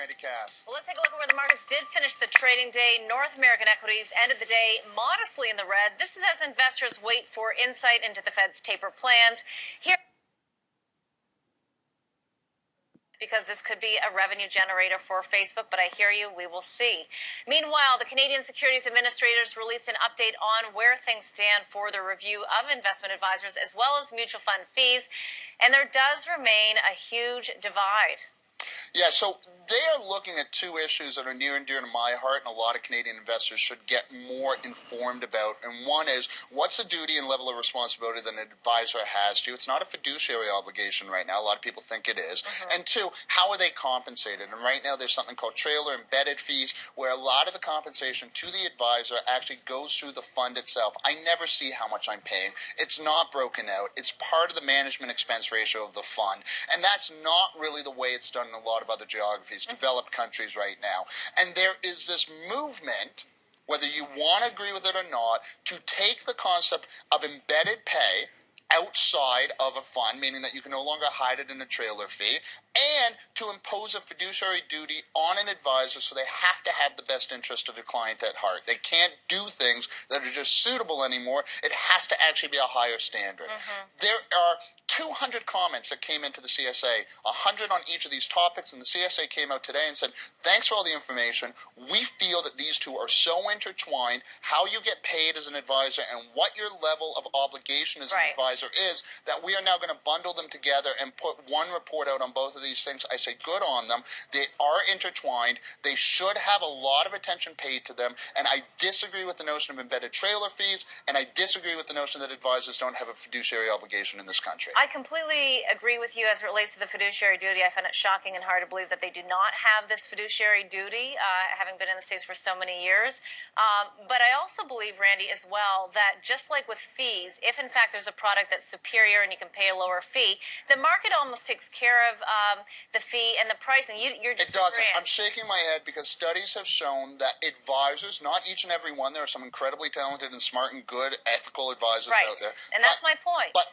Randy Cass. Well, let's take a look at where the markets did finish the trading day. North American equities ended the day modestly in the red. This is as investors wait for insight into the Fed's taper plans. Here, because this could be a revenue generator for Facebook, but I hear you, we will see. Meanwhile, the Canadian Securities Administrators released an update on where things stand for the review of investment advisors as well as mutual fund fees, and there does remain a huge divide. Yeah, so they are looking at two issues that are near and dear to my heart, and a lot of Canadian investors should get more informed about. And one is, what's the duty and level of responsibility that an advisor has to you? It's not a fiduciary obligation right now. A lot of people think it is. And two, how are they compensated? And right now there's something called trailer embedded fees, where a lot of the compensation to the advisor actually goes through the fund itself. I never see how much I'm paying. It's not broken out. It's part of the management expense ratio of the fund. And that's not really the way it's done in a lot of other geographies, developed countries right now. And there is this movement, whether you want to agree with it or not, to take the concept of embedded pay outside of a fund, meaning that you can no longer hide it in a trailer fee, and to impose a fiduciary duty on an advisor so they have to have the best interest of your client at heart. They can't do things that are just suitable anymore. It has to actually be a higher standard. There are 200 comments that came into the CSA, 100 on each of these topics, and the CSA came out today and said, thanks for all the information. We feel that these two are so intertwined, how you get paid as an advisor and what your level of obligation as an advisor is, that we are now going to bundle them together and put one report out on both of these things. I say good on them. They are intertwined. They should have a lot of attention paid to them, and I disagree with the notion of embedded trailer fees, and I disagree with the notion that advisors don't have a fiduciary obligation in this country. I completely agree with you as it relates to the fiduciary duty. I find it shocking and hard to believe that they do not have this fiduciary duty, having been in the States for so many years. But I also believe, Randy, as well, that just like with fees, if in fact there's a product that's superior and you can pay a lower fee, the market almost takes care of the fee and the pricing. You're just It doesn't. I'm shaking my head because studies have shown that advisors, not each and every one, there are some incredibly talented and smart and good ethical advisors out there. And that's my point. But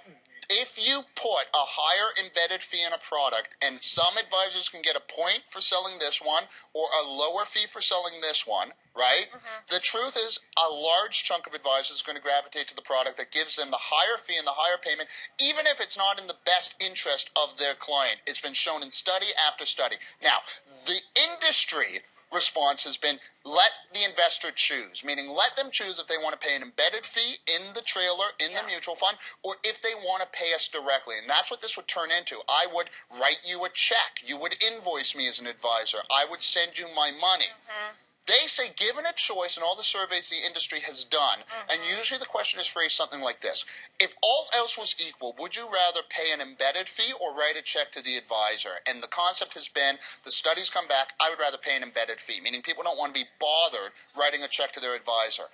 if you put a higher embedded fee in a product, and some advisors can get a point for selling this one or a lower fee for selling this one, right? The truth is a large chunk of advisors is going to gravitate to the product that gives them the higher fee and the higher payment, even if it's not in the best interest of their client. It's been shown in study after study. Now, the industry response has been, let the investor choose, meaning let them choose if they want to pay an embedded fee in the trailer, in the mutual fund, or if they want to pay us directly. And that's what this would turn into. I would write you a check. You would invoice me as an advisor. I would send you my money. They say, given a choice, and all the surveys the industry has done, and usually the question is phrased something like this: if all else was equal, would you rather pay an embedded fee or write a check to the advisor? And the concept has been, the studies come back, I would rather pay an embedded fee, meaning people don't want to be bothered writing a check to their advisor.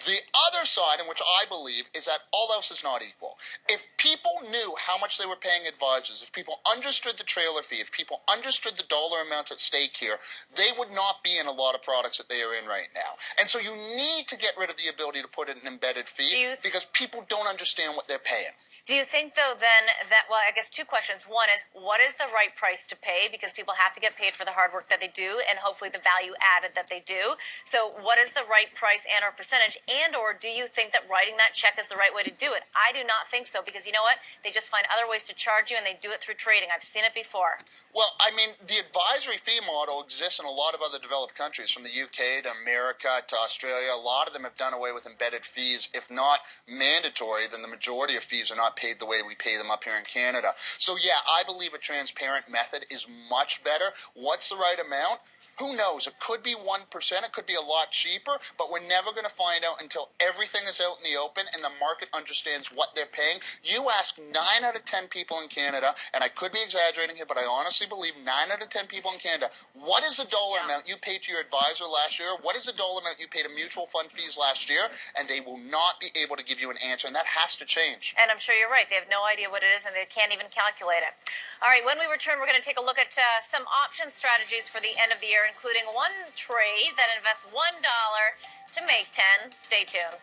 The other side, in which I believe, is that all else is not equal. If people knew how much they were paying advisors, if people understood the trailer fee, if people understood the dollar amounts at stake here, they would not be in a lot of products that they are in right now. And so you need to get rid of the ability to put in an embedded fee because people don't understand what they're paying. Do you think, though, then that, well, I guess two questions. One is, what is the right price to pay? Because people have to get paid for the hard work that they do and hopefully the value added that they do. So what is the right price and or percentage? And or do you think that writing that check is the right way to do it? I do not think so, because you know what? They just find other ways to charge you, and they do it through trading. I've seen it before. Well, I mean, the advisory fee model exists in a lot of other developed countries, from the UK to America to Australia. A lot of them have done away with embedded fees. If not mandatory, then the majority of fees are not paid the way we pay them up here in Canada. So yeah, I believe a transparent method is much better. What's the right amount? Who knows? It could be 1%, it could be a lot cheaper, but we're never going to find out until everything is out in the open and the market understands what they're paying. You ask 9 out of 10 people in Canada, and I could be exaggerating here, but I honestly believe 9 out of 10 people in Canada, what is the dollar amount you paid to your advisor last year? What is the dollar amount you paid to mutual fund fees last year? And they will not be able to give you an answer, and that has to change. And I'm sure you're right. They have no idea what it is, and they can't even calculate it. All right, when we return, we're going to take a look at some option strategies for the end of the year, including one trade that invests $1 to make 10. Stay tuned.